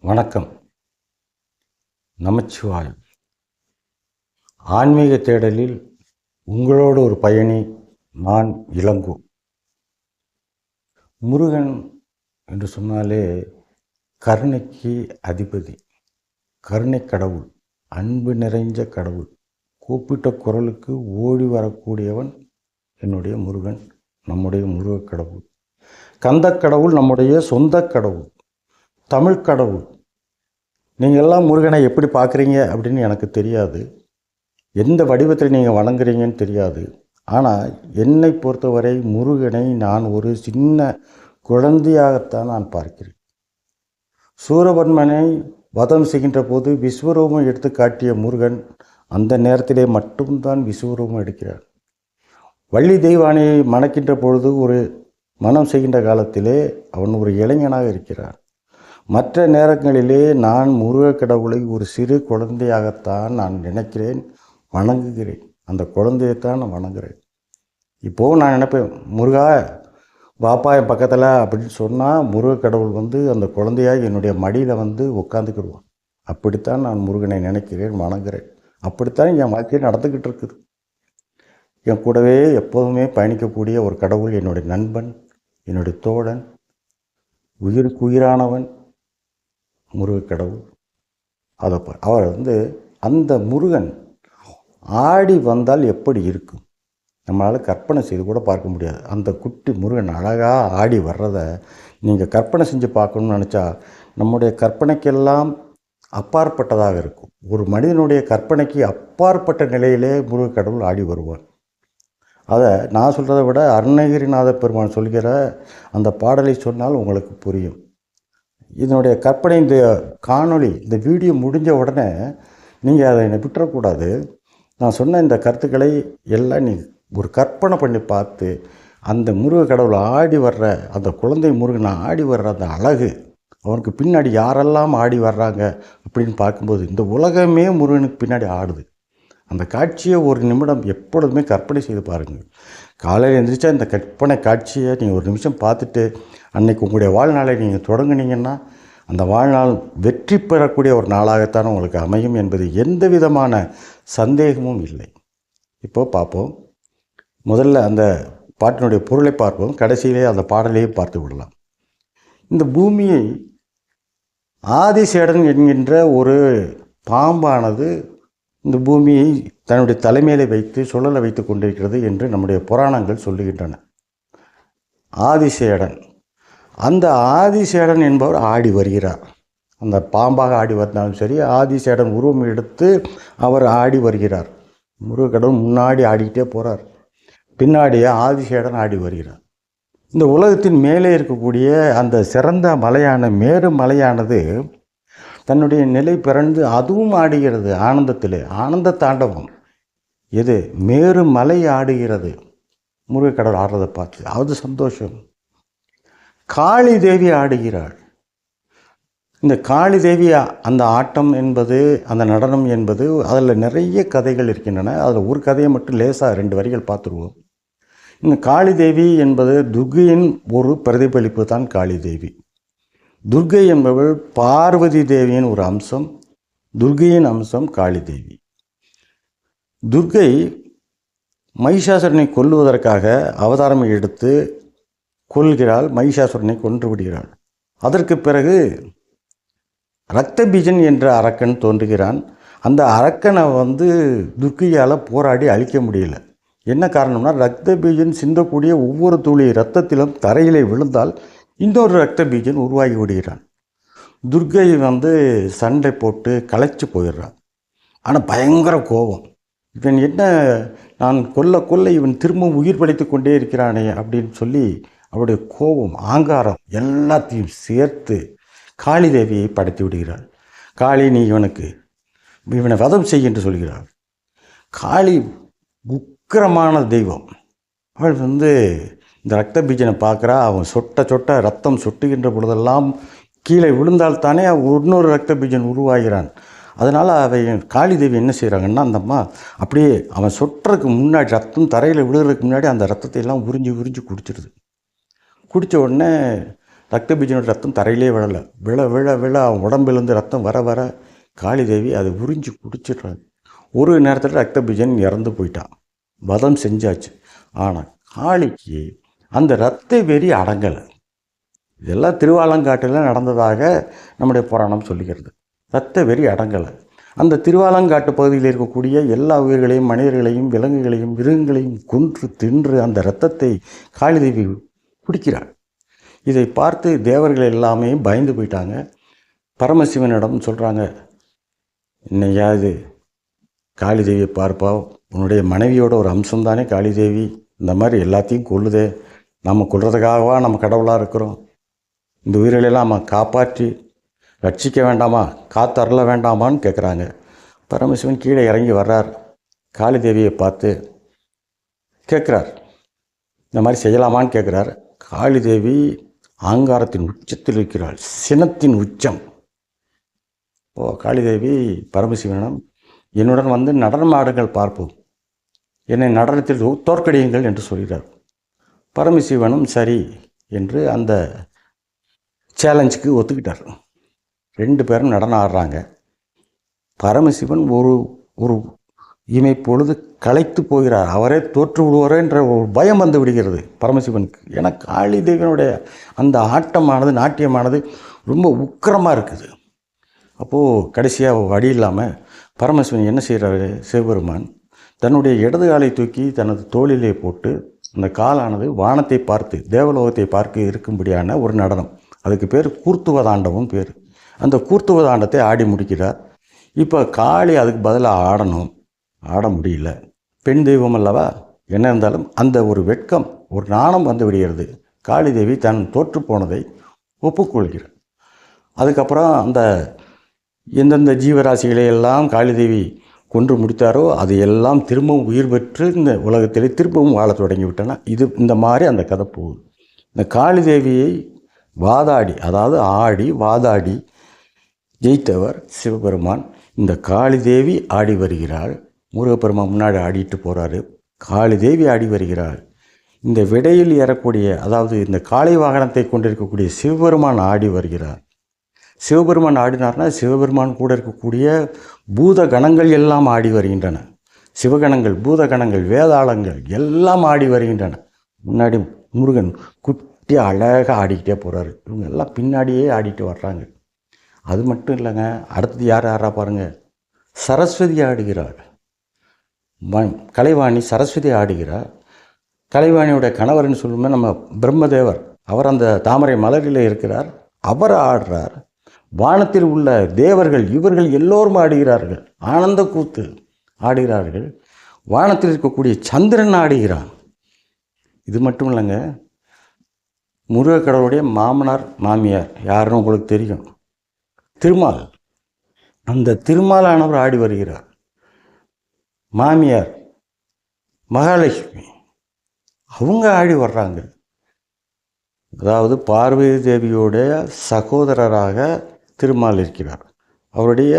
வணக்கம். நமச்சிவாயம். ஆன்மீக தேடலில் உங்களோடு ஒரு பயணி. நான் இளங்கோ. முருகன் என்று சொன்னாலே கருணைக்கு அதிபதி, கருணை கடவுள், அன்பு நிறைஞ்ச கடவுள். கூப்பிட்ட குரலுக்கு ஓடி வரக்கூடியவன் என்னுடைய முருகன், நம்முடைய முருகக் கடவுள். கந்த கடவுள் நம்முடைய சொந்த கடவுள், தமிழ் கடவுள். நீங்கள் எல்லாம் முருகனை எப்படி பார்க்குறீங்க அப்படின்னு எனக்கு தெரியாது, எந்த வடிவத்தில் நீங்கள் வணங்குறீங்கன்னு தெரியாது. ஆனால் என்னை பொறுத்தவரை முருகனை நான் ஒரு சின்ன குழந்தையாகத்தான் நான் பார்க்கிறேன். சூரபன்மனை வதம் செய்கின்ற போது விஸ்வரூபம் எடுத்து காட்டிய முருகன் அந்த நேரத்திலே மட்டும்தான் விஸ்வரூபம் எடுக்கிறார். வள்ளி தெய்வானையை மணக்கின்ற பொழுது ஒரு மனம் செய்கின்ற காலத்திலே அவன் ஒரு இளைஞனாக இருக்கிறார். மற்ற நேரங்களிலே நான் முருகக் கடவுளை ஒரு சிறு குழந்தையாகத்தான் நான் நினைக்கிறேன், வணங்குகிறேன். அந்த குழந்தையைத்தான் நான் வணங்குகிறேன். இப்போது நான் நினைப்பேன், முருகா பாப்பா என் பக்கத்தில் அப்படின்னு சொன்னால் முருகக் கடவுள் அந்த குழந்தையாக என்னுடைய மடியில் உட்காந்துக்கிடுவான். அப்படித்தான் நான் முருகனை நினைக்கிறேன், வணங்குகிறேன். அப்படித்தான் என் வாழ்க்கையை நடந்துக்கிட்டு இருக்குது. என் கூடவே எப்போதுமே பயணிக்கக்கூடிய ஒரு கடவுள், என்னுடைய நண்பன், என்னுடைய தோழன், உயிருக்கு உயிரானவன் முருகக் கடவுள். அவர் அந்த முருகன் ஆடி வந்தால் எப்படி இருக்கும் நம்மளால் கற்பனை செய்து கூட பார்க்க முடியாது. அந்த குட்டி முருகன் அழகாக ஆடி வர்றதை நீங்கள் கற்பனை செஞ்சு பார்க்கணும்னு நினச்சா நம்முடைய கற்பனைக்கெல்லாம் அப்பாற்பட்டதாக இருக்கும். ஒரு மனிதனுடைய கற்பனைக்கு அப்பாற்பட்ட நிலையிலே முருகக் கடவுள் ஆடி வருவார். அதை நான் சொல்கிறத விட அருணகிரிநாத பெருமான் சொல்கிற அந்த பாடலை சொன்னால் உங்களுக்கு புரியும். இதனுடைய கற்பனை, இந்த காணொளி, இந்த வீடியோ முடிஞ்ச உடனே நீங்கள் அதை விட்டுறக்கூடாது. நான் சொன்ன இந்த கருத்துக்களை எல்லாம் நீங்கள் ஒரு கற்பனை பண்ணி பார்த்து, அந்த முருகக் கடவுள் ஆடி வர்ற, அந்த குழந்தை முருகனை ஆடி வர்ற அந்த அழகு, அவனுக்கு பின்னாடி யாரெல்லாம் ஆடி வர்றாங்க அப்படின்னு பார்க்கும்போது இந்த உலகமே முருகனுக்கு பின்னாடி ஆடுது. அந்த காட்சியை ஒரு நிமிடம் எப்பொழுதுமே கற்பனை செய்து பாருங்கள். காலையில் எழுந்திரிச்சா இந்த கற்பனை காட்சியை நீங்கள் ஒரு நிமிஷம் பார்த்துட்டு அன்றைக்கி உங்களுடைய வாழ்நாளை நீங்கள் தொடங்குனீங்கன்னா அந்த வாழ்நாள் வெற்றி பெறக்கூடிய ஒரு நாளாகத்தான் உங்களுக்கு அமையும் என்பது எந்த விதமான சந்தேகமும் இல்லை. இப்போது பார்ப்போம். முதல்ல அந்த பாட்டினுடைய பொருளை பார்ப்போம், கடைசியிலே அந்த பாடலையும் பார்த்து விடலாம். இந்த பூமியை ஆதிசேடன் என்கின்ற ஒரு பாம்பானது இந்த பூமியை தன்னுடைய தலைமையிலே வைத்து சுழல வைத்து கொண்டிருக்கிறது என்று நம்முடைய புராணங்கள் சொல்லுகின்றன. ஆதிசேடன், அந்த ஆதிசேடன் என்பவர் ஆடி வருகிறார். அந்த பாம்பாக ஆடி வந்தாலும் சரி, ஆதிசேடன் உருவம் எடுத்து அவர் ஆடி வருகிறார். முருகக்கடவுள் முன்னாடி ஆடிக்கிட்டே போகிறார், பின்னாடியே ஆதிசேடன் ஆடி வருகிறார். இந்த உலகத்தின் மேலே இருக்கக்கூடிய அந்த சிறந்த மலையான மேரு மலையானது தன்னுடைய நிலை பிறந்து அதுவும் ஆடுகிறது ஆனந்தத்திலே. ஆனந்த தாண்டவம். எது? மேரு மலை ஆடுகிறது முருகக் கடவுள் ஆடுறதை பார்த்து, அது சந்தோஷம். காளி தேவி ஆடுகிறாள். இந்த காளி தேவி அந்த ஆட்டம் என்பது, அந்த நடனம் என்பது, அதில் நிறைய கதைகள் இருக்கின்றன. அதில் ஒரு கதையை மட்டும் லேசாக 2 வரிகள் பார்த்துருவோம். இந்த காளி தேவி என்பது துர்க்கையின் ஒரு பிரதிபலிப்பு தான் காளி தேவி. துர்க்கை என்பவள் பார்வதி தேவியின் ஒரு அம்சம், துர்க்கையின் அம்சம் காளி தேவி. துர்க்கை மகிஷாசுரனை கொல்லுவதற்காக அவதாரம் எடுத்து கொல்கிறாள், மகிஷாசுரனை கொன்று விடுகிறாள். அதற்கு பிறகு ரக்தபீஜன் என்ற அரக்கன் தோன்றுகிறான். அந்த அரக்கனை துர்க்கையால் போராடி அழிக்க முடியல. என்ன காரணம்னா, ரக்தபீஜன் சிந்தக்கூடிய ஒவ்வொரு துளி இரத்தத்திலும் தரையிலே விழுந்தால் இன்னொரு ரக்த பீஜன் உருவாகி விடுகிறான். துர்க்கை சண்டை போட்டு களைச்சு போயிடுறான். ஆனால் பயங்கர கோபம். இவன் என்ன, நான் கொல்ல இவன் திரும்பவும் உயிர் படைத்து கொண்டே இருக்கிறானே அப்படின்னு சொல்லி அவருடைய கோபம், ஆங்காரம் எல்லாத்தையும் சேர்த்து காளி தேவியை படைத்து விடுகிறாள். காளி, நீ இவனை வதம் செய் என்று சொல்கிறாள். காளி உக்கிரமான தெய்வம். அவள் இந்த ரத்த பீஜனை பார்க்குறா. அவன் சொட்ட ரத்தம் சொட்டுகின்ற பொழுதெல்லாம் கீழே விழுந்தால்தானே இன்னொரு ரத்த பீஜன் உருவாகிறான். அதனால் காளி தேவி என்ன செய்கிறாங்கன்னா, அந்த அம்மா அப்படியே அவன் சொட்டுறதுக்கு முன்னாடி, ரத்தம் தரையில் விழுகிறதுக்கு முன்னாடி அந்த ரத்தத்தை எல்லாம் உறிஞ்சி குடிச்சிடுது. குடித்த உடனே ரத்த பீஜனுடைய ரத்தம் தரையிலே விழலை. விழ விழ விழ அவன் உடம்பிலிருந்து ரத்தம் வர வர காளிதேவி அதை உறிஞ்சி குடிச்சிடுறாங்க. ஒரு நேரத்தில் ரத்த பீஜன் இறந்து போயிட்டான். வதம் செஞ்சாச்சு. ஆனால் காளிக்கு அந்த இரத்த வெறி அடங்கலை. இதெல்லாம் திருவாலங்காட்டில் நடந்ததாக நம்முடைய புராணம் சொல்லுகிறது. இரத்த வெறி அடங்கலை. அந்த திருவாலங்காட்டு பகுதியில் இருக்கக்கூடிய எல்லா உயிர்களையும், மனிதர்களையும், விலங்குகளையும், மிருகங்களையும் கொன்று தின்று அந்த இரத்தத்தை காளிதேவி குடிக்கிறாள். இதை பார்த்து தேவர்கள் எல்லாமே பயந்து போயிட்டாங்க. பரமசிவனிடம் சொல்கிறாங்க, என்னையாவது காளிதேவியை பார்ப்பா, உன்னுடைய மனைவியோட ஒரு அம்சம்தானே காளிதேவி, இந்த மாதிரி எல்லாத்தையும் கொல்லுதே, நம்ம கொல்றதுக்காகவா நம்ம கடவுளாக இருக்கிறோம்? இந்த உயிர்களெல்லாம் நம்ம காப்பாற்றி ரட்சிக்க வேண்டாமா, காத்தரல வேண்டாமான்னு கேட்குறாங்க. பரமசிவன் கீழே இறங்கி வர்றார். காளிதேவியை பார்த்து கேட்குறார், இந்த மாதிரி செய்யலாமான்னு கேட்குறார். காளிதேவி ஆங்காரத்தின் உச்சத்தில் இருக்கிறாள், சினத்தின் உச்சம். காளிதேவி பரமசிவனிடம், என்னுடன் வந்து நடனம் ஆடுங்கள் பார்ப்போம், என்னை நடனத்தில் தோற்கடியுங்கள் என்று சொல்கிறார். பரமசிவனும் சரி என்று அந்த சேலஞ்சுக்கு ஒத்துக்கிட்டார். 2 பேரும் நடனம் ஆடுறாங்க. பரமசிவன் ஒரு இமைப்பொழுது களைத்து போகிறார். அவரே தோற்று விடுவாரோ என்ற ஒரு பயம் வந்து விடுகிறது பரமசிவனுக்கு. ஏன்னா காளிதேவியனுடைய அந்த ஆட்டமானது, நாட்டியமானது ரொம்ப உக்கிரமாக இருக்குது. அப்போது கடைசியாக வழி இல்லாமல் பரமசிவன் என்ன செய்கிறாரு, சிவபெருமான் தன்னுடைய இடது காலை தூக்கி தனது தோளிலே போட்டு அந்த காலானது வானத்தை பார்த்து தேவலோகத்தை பார்க்க இருக்கும்படியான ஒரு நடனம். அதுக்கு பேர் கூர்த்துவதாண்டவம் பேர். அந்த கூர்த்துவதாண்டத்தை ஆடி முடிக்கிறார். இப்போ காளி அதுக்கு பதிலாக ஆடணும், ஆட முடியல. பெண் தெய்வம் அல்லவா, என்ன இருந்தாலும் அந்த ஒரு வெட்கம், ஒரு நாணம் வந்து விடுகிறது. காளிதேவி தன் தோற்று போனதை ஒப்புக்கொள்கிறார். அதுக்கப்புறம் அந்த எந்தெந்த ஜீவராசிகளை எல்லாம் காளிதேவி கொன்று முடித்தாரோ அதையெல்லாம் திரும்பவும் உயிர் பெற்று இந்த உலகத்திலே திரும்பவும் வாழ தொடங்கிவிட்டன. இந்த மாதிரி அந்த கதை போகுது. இந்த காளிதேவியை வாதாடி, அதாவது ஆடி வாதாடி ஜெயித்தவர் சிவபெருமான். இந்த காளிதேவி ஆடி வருகிறாள். முருகப்பெருமான் முன்னாடி ஆடிட்டு போகிறாரு. காளிதேவி ஆடி வருகிறாள். இந்த விடையில் ஏறக்கூடிய, அதாவது இந்த காளை வாகனத்தை கொண்டிருக்கக்கூடிய சிவபெருமான் ஆடி வருகிறார். சிவபெருமான் ஆடினார்னா சிவபெருமான் கூட இருக்கக்கூடிய பூத கணங்கள் எல்லாம் ஆடி வருகின்றன. சிவகணங்கள், பூதகணங்கள், வேதாளங்கள் எல்லாம் ஆடி வருகின்றன. முன்னாடி முருகன் குட்டி அழகாக ஆடிக்கிட்டே போகிறாரு. இவங்க எல்லாம் பின்னாடியே ஆடிட்டு வர்றாங்க. அது மட்டும் இல்லைங்க, அடுத்தது யார் யாரா பாருங்கள், சரஸ்வதி ஆடுகிறாள். கலைவாணி சரஸ்வதி ஆடுகிறார். கலைவாணியோட கணவர்னு சொல்லுமே நம்ம பிரம்மதேவர், அவர் அந்த தாமரை மலரில் இருக்கிறார், அவர் ஆடுறார். வானத்தில் உள்ள தேவர்கள் இவர்கள் எல்லோரும் ஆடுகிறார்கள், ஆனந்த கூத்து ஆடுகிறார்கள். வானத்தில் இருக்கக்கூடிய சந்திரன் ஆடுகிறான். இது மட்டும் இல்லைங்க, முருகக்கடவுளுடைய மாமனார் மாமியார் யாருன்னு உங்களுக்கு தெரியும், திருமால். அந்த திருமாலானவர் ஆடி வருகிறார். மாமியார் மகாலட்சுமி அவங்க ஆடி வர்றாங்க. அதாவது பார்வதி தேவியோடைய சகோதரராக திருமால் இருக்கிறார். அவருடைய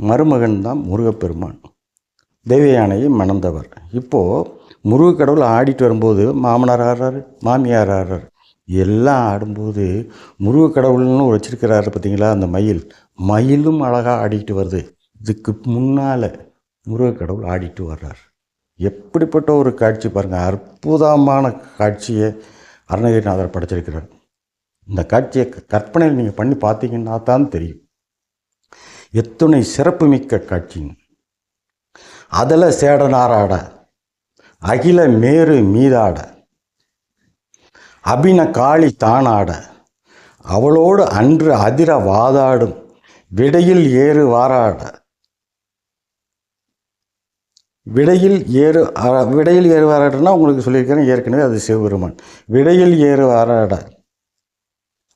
மருமகன் தான் முருகப்பெருமான், தேவயானையை மணந்தவர். இப்போது முருகக்கடவுள் ஆடிட்டு வரும்போது மாமனார் ஆடுறாரு, மாமியார் ஆடுறாரு, எல்லாம் ஆடும்போது முருகக்கடவுள்னு வச்சிருக்கிறாரு பார்த்தீங்களா, அந்த மயிலும் அழகாக ஆடிட்டு வருது. இதுக்கு முன்னால் முருகக்கடவுள் ஆடிட்டு வர்றார். எப்படிப்பட்ட ஒரு காட்சி பாருங்கள், அற்புதமான காட்சியை அருணகிரிநாதர் படைச்சிருக்கிறார். இந்த காட்சியை கற்பனையில் நீங்கள் பண்ணி பார்த்தீங்கன்னா தான் தெரியும் எத்தனை சிறப்புமிக்க காட்சிங்க. அதில் சேடனாராட, அகில மேரு மீதாட, அபின காளி தானாட, அவளோடு அன்று அதிர வாதாடும், விடையில் ஏறு வாராட. விடையில் ஏறு வாராடனா உங்களுக்கு சொல்லியிருக்கிறேன் ஏற்கனவே, அது சிவபெருமான். விடையில் ஏறு வாராட,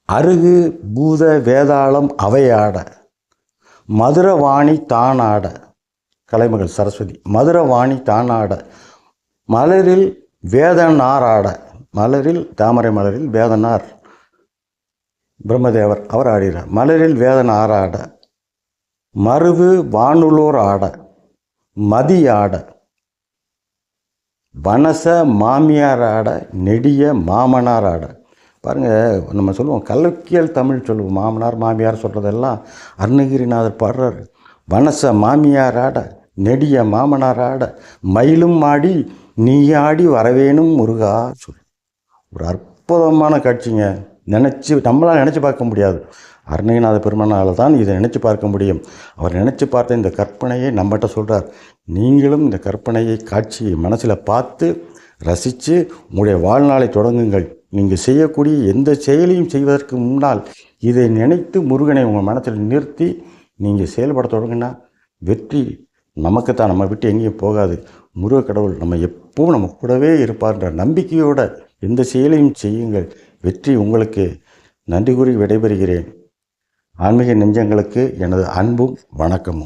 அருகு பூத வேதாளம் அவையாட, மதுரவாணி தானாட, கலைமகள் சரஸ்வதி மதுரவாணி தானாட, மலரில் வேதனார் ஆட, மலரில் தாமரை மலரில் வேதனார் பிரம்மதேவர் அவர் ஆடுகிறார். மலரில் வேதனார் ஆட, மருவு வானுலோர் ஆட, மதி ஆட, வனச மாமியார் ஆட, நெடிய மாமனார் ஆட. பாருங்கள், நம்ம சொல்லுவோம் கலக்கியல் தமிழ் சொல்லுவோம். மாமனார் மாமியார் சொல்கிறதெல்லாம் அருணகிரிநாதர் பாடுறார். வனச மாமியாராட நெடிய மாமனாராட மயிலும் ஆடி நீ ஆடி வரவேணும் முருகா சொல். ஒரு அற்புதமான காட்சிங்க. நம்மளால் நினச்சி பார்க்க முடியாது. அருணகிரிநாத பெருமானால் தான் இதை நினச்சி பார்க்க முடியும். அவர் நினச்சி பார்த்த இந்த கற்பனையை நம்மகிட்ட சொல்கிறார். நீங்களும் இந்த கற்பனையை காட்சியை மனசில் பார்த்து ரசித்து உங்களுடைய வாழ்நாளை தொடங்குங்கள். நீங்கள் செய்யக்கூடிய எந்த செயலையும் செய்வதற்கு முன்னால் இதை நினைத்து முருகனை உங்கள் மனத்தில் நிறுத்தி நீங்கள் செயல்பட தொடங்கினா வெற்றி நமக்கு தான். நம்ம விட்டு எங்கேயும் போகாது. முருக கடவுள் நம்ம எப்பவும் நம்ம கூடவே இருப்பார்ன்ற நம்பிக்கையோட எந்த செயலையும் செய்யுங்கள். வெற்றி உங்களுக்கு. நன்றி கூறி விடைபெறுகிறேன். ஆன்மீக நெஞ்சங்களுக்கு எனது அன்பும் வணக்கமும்.